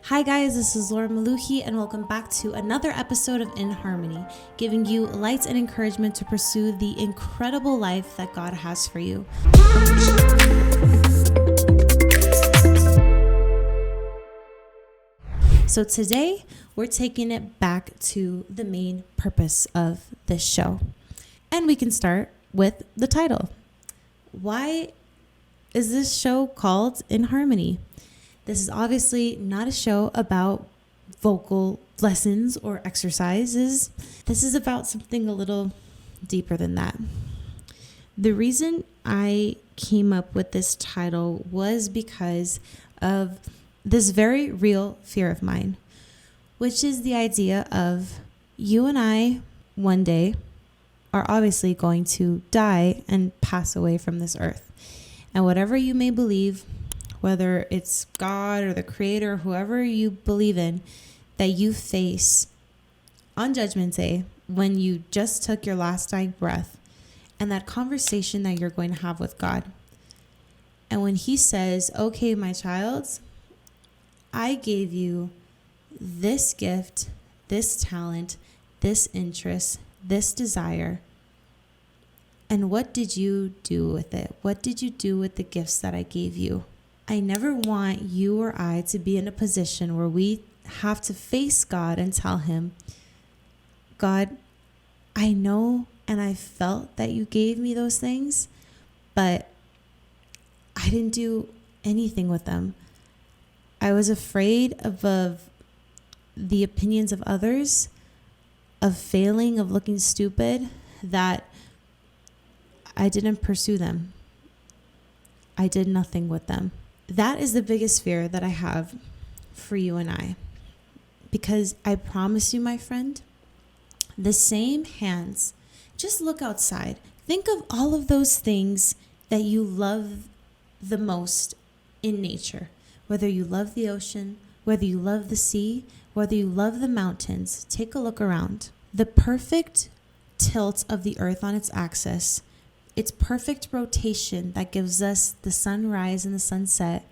Hi guys, this is Laura Maluhi and welcome back to another episode of In Harmony, giving you light and encouragement to pursue the incredible life that God has for you. So today, we're taking it back to the main purpose of this show. And we can start with the title. Why is this show called In Harmony? This is obviously not a show about vocal lessons or exercises. This is about something a little deeper than that. The reason I came up with this title was because of this very real fear of mine, which is the idea of you and I one day are obviously going to die and pass away from this earth. And whatever you may believe, whether it's God or the Creator, whoever you believe in, that you face on Judgment Day when you just took your last dying breath, and that conversation that you're going to have with God. And when He says, okay, my child, I gave you this gift, this talent, this interest, this desire. And what did you do with it? What did you do with the gifts that I gave you? I never want you or I to be in a position where we have to face God and tell Him, God, I know and I felt that you gave me those things, but I didn't do anything with them. I was afraid of the opinions of others, of failing, of looking stupid, that I didn't pursue them. I did nothing with them. That is the biggest fear that I have for you and I. Because I promise you, my friend, the same hands, just look outside. Think of all of those things that you love the most in nature. Whether you love the ocean, whether you love the sea, whether you love the mountains, take a look around. The perfect tilt of the earth on its axis, its perfect rotation that gives us the sunrise and the sunset,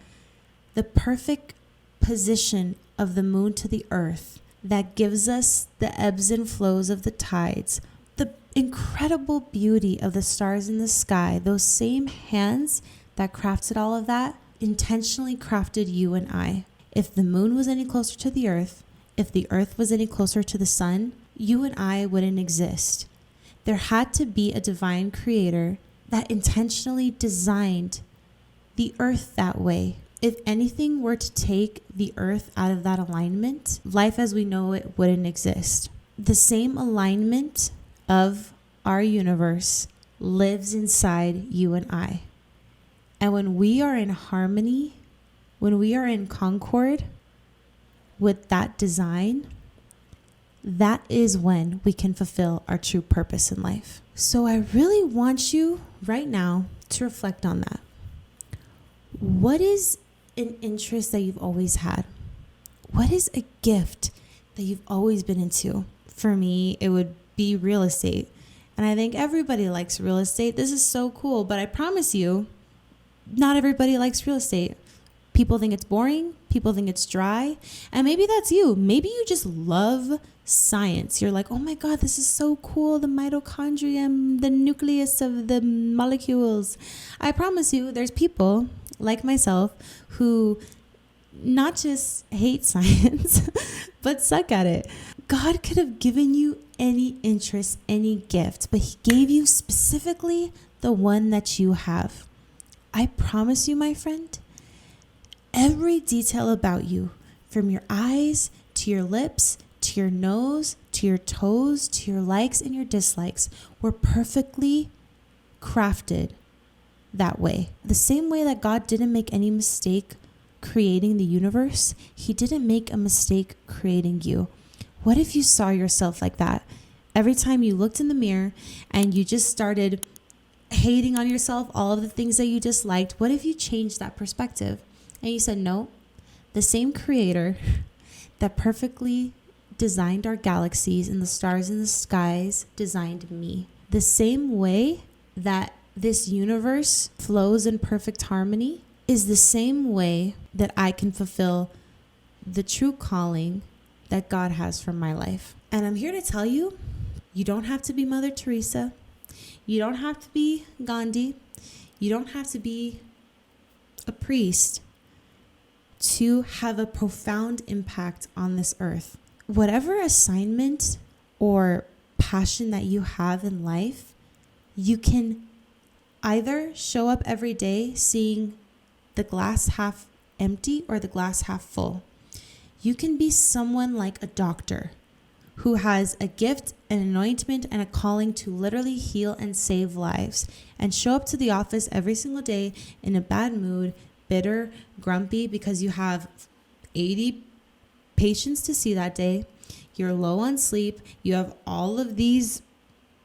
the perfect position of the moon to the earth that gives us the ebbs and flows of the tides, the incredible beauty of the stars in the sky, those same hands that crafted all of that intentionally crafted you and I. If the moon was any closer to the earth, if the earth was any closer to the sun, you and I wouldn't exist. There had to be a divine creator that intentionally designed the earth that way. If anything were to take the earth out of that alignment, life as we know it wouldn't exist. The same alignment of our universe lives inside you and I. And when we are in harmony, when we are in concord with that design, that is when we can fulfill our true purpose in life. So I really want you right now to reflect on that. What is an interest that you've always had? What is a gift that you've always been into? For me, it would be real estate. And I think everybody likes real estate. This is so cool, but I promise you, not everybody likes real estate. People think it's boring. People think it's dry. And maybe that's you. Maybe you just love science. You're like, oh my God, this is so cool. The mitochondria, the nucleus of the molecules. I promise you, there's people like myself who not just hate science, but suck at it. God could have given you any interest, any gift, but He gave you specifically the one that you have. I promise you, my friend, every detail about you, from your eyes to your lips, to your nose, to your toes, to your likes and your dislikes, were perfectly crafted that way. The same way that God didn't make any mistake creating the universe, He didn't make a mistake creating you. What if you saw yourself like that? Every time you looked in the mirror and you just started hating on yourself, all of the things that you disliked, what if you changed that perspective? And you said, no, the same creator that perfectly designed our galaxies and the stars in the skies designed me. The same way that this universe flows in perfect harmony is the same way that I can fulfill the true calling that God has for my life. And I'm here to tell you, you don't have to be Mother Teresa. You don't have to be Gandhi. You don't have to be a priest to have a profound impact on this earth. Whatever assignment or passion that you have in life, you can either show up every day seeing the glass half empty or the glass half full. You can be someone like a doctor who has a gift, an anointment, and a calling to literally heal and save lives, and show up to the office every single day in a bad mood, bitter, grumpy, because you have 80 patients to see that day. You're low on sleep. You have all of these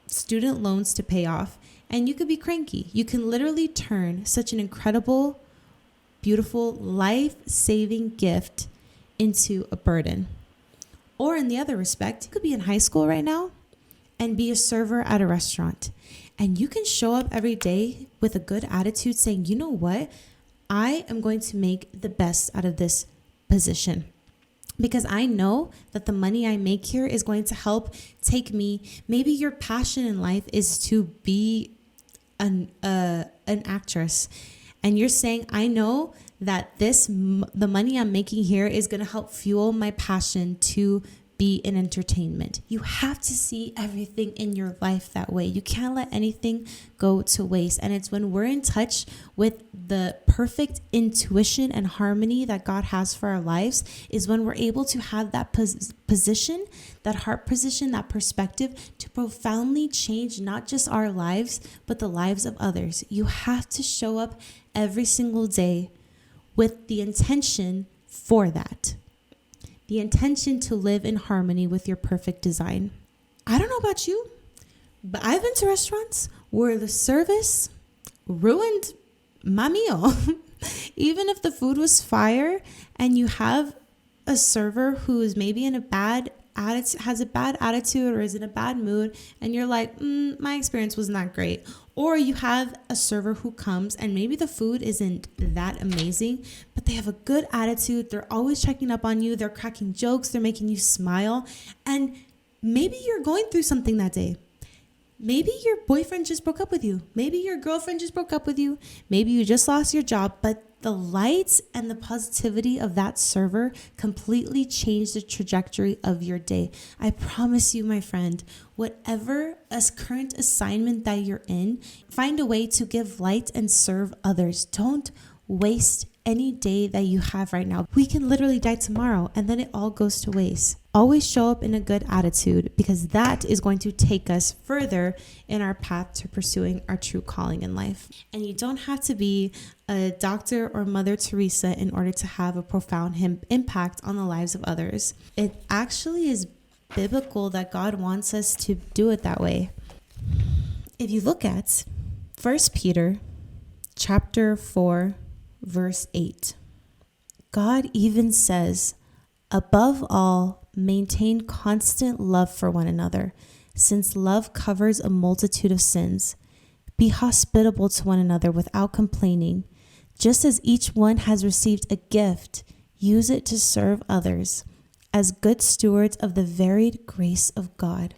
student loans to pay off, and you could be cranky. You can literally turn such an incredible, beautiful, life-saving gift into a burden. Or in the other respect, you could be in high school right now and be a server at a restaurant. And you can show up every day with a good attitude saying, you know what? I am going to make the best out of this position, because I know that the money I make here is going to help take me. Maybe your passion in life is to be an actress. And you're saying, I know that the money I'm making here is going to help fuel my passion to be in entertainment. You have to see everything in your life that way. You can't let anything go to waste. And it's when we're in touch with the perfect intuition and harmony that God has for our lives is when we're able to have that position, that heart position, that perspective to profoundly change not just our lives, but the lives of others. You have to show up every single day with the intention for that. The intention to live in harmony with your perfect design. I don't know about you, but I've been to restaurants where the service ruined my meal. Even if the food was fire and you have a server who is maybe in a bad attitude, has a bad attitude or is in a bad mood, and you're like, my experience was not great. Or you have a server who comes and maybe the food isn't that amazing, but they have a good attitude. They're always checking up on you. They're cracking jokes. They're making you smile. And maybe you're going through something that day. Maybe your boyfriend just broke up with you. Maybe your girlfriend just broke up with you. Maybe you just lost your job, but the lights and the positivity of that server completely changed the trajectory of your day. I promise you, my friend, whatever current assignment that you're in, find a way to give light and serve others. Don't waste any day that you have right now. We can literally die tomorrow and then it all goes to waste. Always show up in a good attitude, because that is going to take us further in our path to pursuing our true calling in life. And you don't have to be a Dr. or Mother Teresa in order to have a profound impact on the lives of others. It actually is biblical that God wants us to do it that way. If you look at 1 Peter chapter 4, verse 8, God even says, above all, maintain constant love for one another, since love covers a multitude of sins. Be hospitable to one another without complaining. Just as each one has received a gift, use it to serve others as good stewards of the varied grace of God.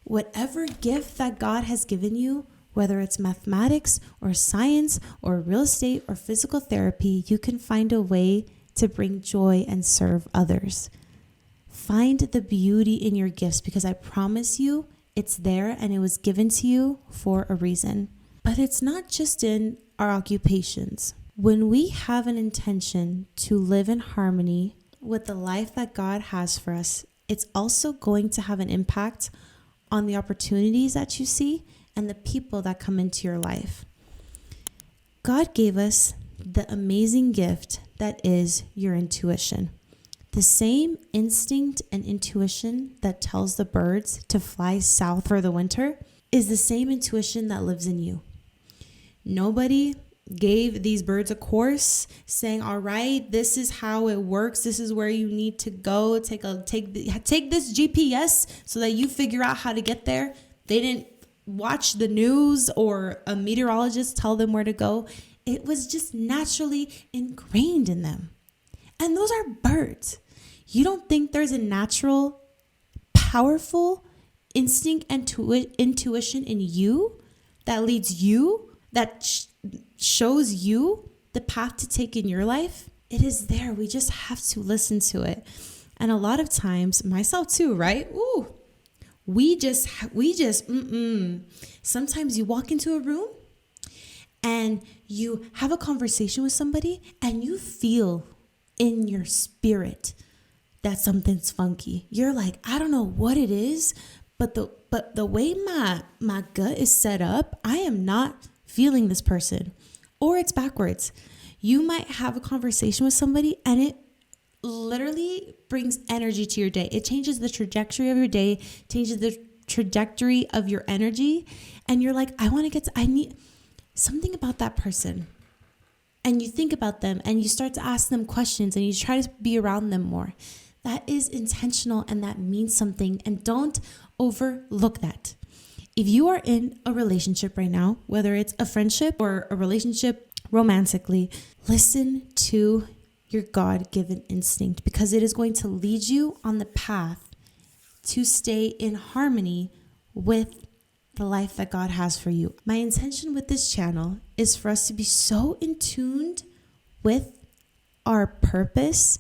Whatever gift that God has given you, whether it's mathematics or science or real estate or physical therapy, you can find a way to bring joy and serve others. Find the beauty in your gifts, because I promise you it's there and it was given to you for a reason. But it's not just in our occupations. When we have an intention to live in harmony with the life that God has for us, it's also going to have an impact on the opportunities that you see and the people that come into your life. God gave us the amazing gift that is your intuition. The same instinct and intuition that tells the birds to fly south for the winter is the same intuition that lives in you. Nobody gave these birds a course saying, all right, this is how it works. This is where you need to go. Take this GPS so that you figure out how to get there. They didn't watch the news or a meteorologist tell them where to go. It was just naturally ingrained in them. And those are birds. You don't think there's a natural, powerful instinct and intuition in you that leads you, that shows you the path to take in your life? It is there. We just have to listen to it. And a lot of times, myself too, right? Ooh, sometimes you walk into a room and you have a conversation with somebody and you feel in your spirit that something's funky. You're like, I don't know what it is, but the way my gut is set up, I am not feeling this person. Or it's backwards. You might have a conversation with somebody and it literally brings energy to your day. It changes the trajectory of your day, changes the trajectory of your energy. And you're like, I need something about that person. And you think about them and you start to ask them questions and you try to be around them more. That is intentional and that means something. And don't overlook that. If you are in a relationship right now, whether it's a friendship or a relationship romantically, listen to your God-given instinct, because it is going to lead you on the path to stay in harmony with the life that God has for you. My intention with this channel is for us to be so in tune with our purpose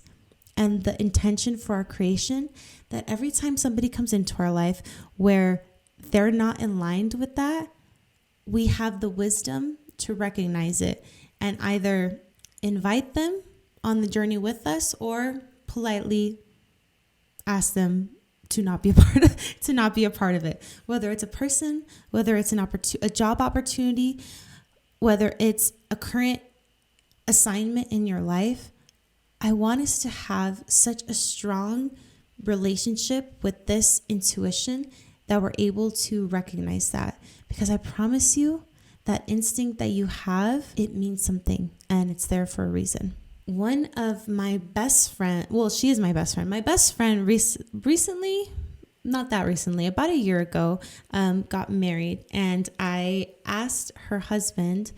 and the intention for our creation that every time somebody comes into our life where they're not in line with that, we have the wisdom to recognize it and either invite them on the journey with us or politely ask them to not be a part of it. Whether it's a person, whether it's a job opportunity, whether it's a current assignment in your life, I want us to have such a strong relationship with this intuition that we're able to recognize that. Because I promise you, that instinct that you have, it means something and it's there for a reason. One of my best friend, well, she is my best friend. My best friend recently, not that recently, about a year ago, got married. And I asked her husband,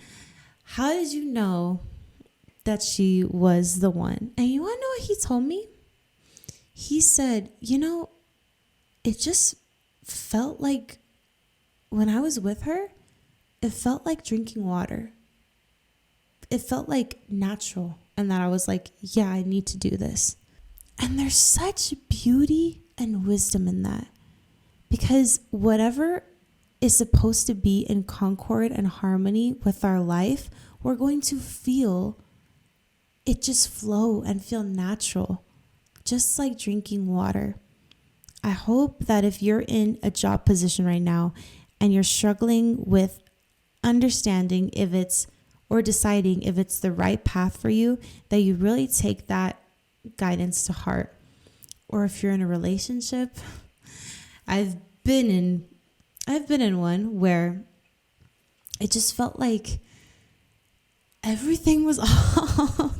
how did you know that she was the one? And you want to know what he told me? He said, it just felt like when I was with her, it felt like drinking water. It felt like natural. And that I was like, yeah, I need to do this. And there's such beauty and wisdom in that. Because whatever is supposed to be in concord and harmony with our life, we're going to feel it just flow and feel natural, just like drinking water. I hope that if you're in a job position right now and you're struggling with understanding or deciding if it's the right path for you, that you really take that guidance to heart. Or if you're in a relationship, I've been in one where it just felt like everything was off.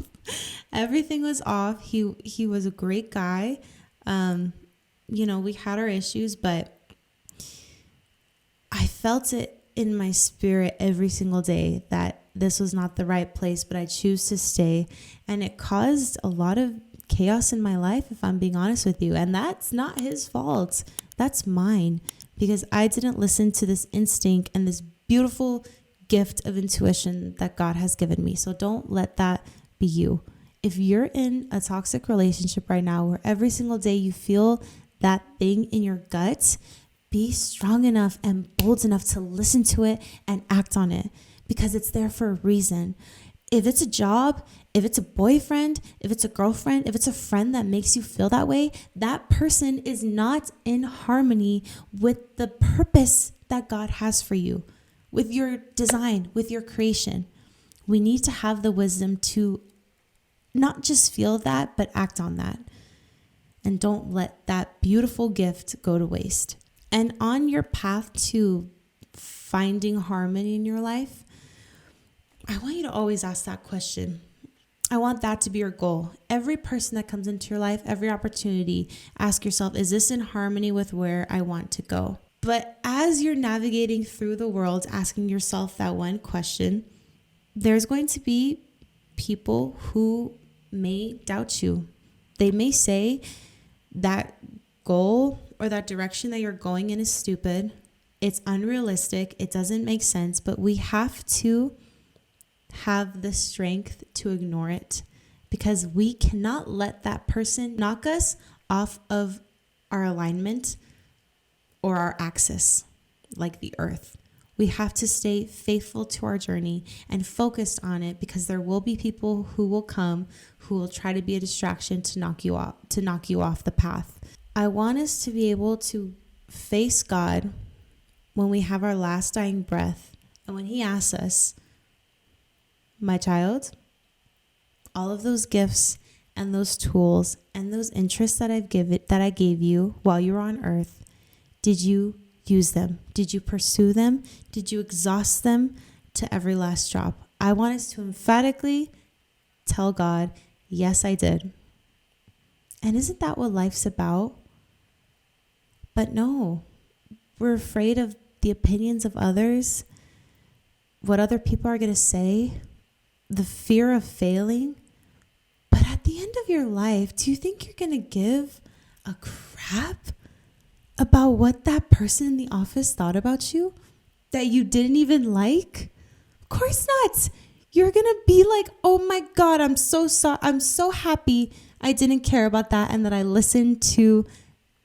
Everything was off. He was a great guy. We had our issues, but I felt it in my spirit every single day that this was not the right place, but I choose to stay. And it caused a lot of chaos in my life, if I'm being honest with you. And that's not his fault. That's mine, because I didn't listen to this instinct and this beautiful gift of intuition that God has given me. So don't let that be you. If you're in a toxic relationship right now where every single day you feel that thing in your gut, be strong enough and bold enough to listen to it and act on it, because it's there for a reason. If it's a job, if it's a boyfriend, if it's a girlfriend, if it's a friend that makes you feel that way, that person is not in harmony with the purpose that God has for you, with your design, with your creation. We need to have the wisdom to not just feel that, but act on that. And don't let that beautiful gift go to waste. And on your path to finding harmony in your life, I want you to always ask that question. I want that to be your goal. Every person that comes into your life, every opportunity, ask yourself, is this in harmony with where I want to go? But as you're navigating through the world, asking yourself that one question, there's going to be people who may doubt you. They may say that goal or that direction that you're going in is stupid. It's unrealistic. It doesn't make sense. But we have to have the strength to ignore it, because we cannot let that person knock us off of our alignment or our axis, like the earth. We have to stay faithful to our journey and focused on it, because there will be people who will come who will try to be a distraction to knock you off the path. I want us to be able to face God when we have our last dying breath, and when he asks us, my child, all of those gifts and those tools and those interests that I gave you while you were on earth, did you use them? Did you pursue them? Did you exhaust them to every last drop? I want us to emphatically tell God, yes, I did. And isn't that what life's about? But no, we're afraid of the opinions of others, what other people are going to say, the fear of failing. But at the end of your life, do you think you're going to give a crap about what that person in the office thought about you that you didn't even like? Of course not. You're going to be like, oh my God, I'm so sorry. I'm so happy I didn't care about that, and that I listened to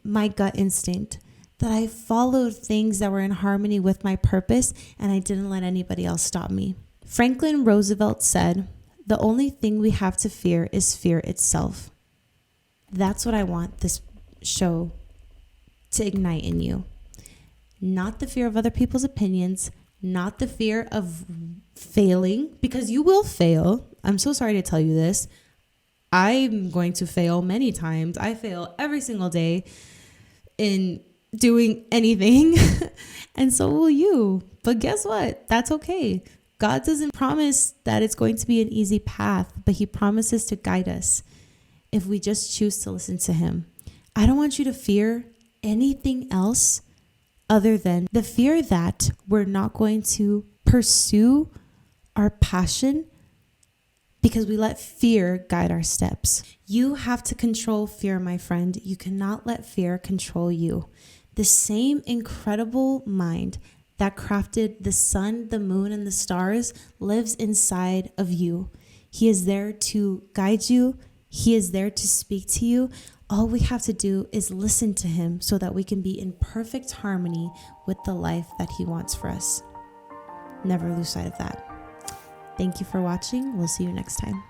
my gut instinct, that I followed things that were in harmony with my purpose, and I didn't let anybody else stop me. Franklin Roosevelt said, the only thing we have to fear is fear itself. That's what I want this show to ignite in you. Not the fear of other people's opinions, not the fear of failing, because you will fail. I'm so sorry to tell you this. I'm going to fail many times. I fail every single day in doing anything, and so will you. But guess what? That's okay. God doesn't promise that it's going to be an easy path, but he promises to guide us if we just choose to listen to him. I don't want you to fear anything else other than the fear that we're not going to pursue our passion because we let fear guide our steps. You have to control fear, my friend. You cannot let fear control you. The same incredible mind that crafted the sun, the moon, and the stars lives inside of you. He is there to guide you. He is there to speak to you. All we have to do is listen to him so that we can be in perfect harmony with the life that he wants for us. Never lose sight of that. Thank you for watching. We'll see you next time.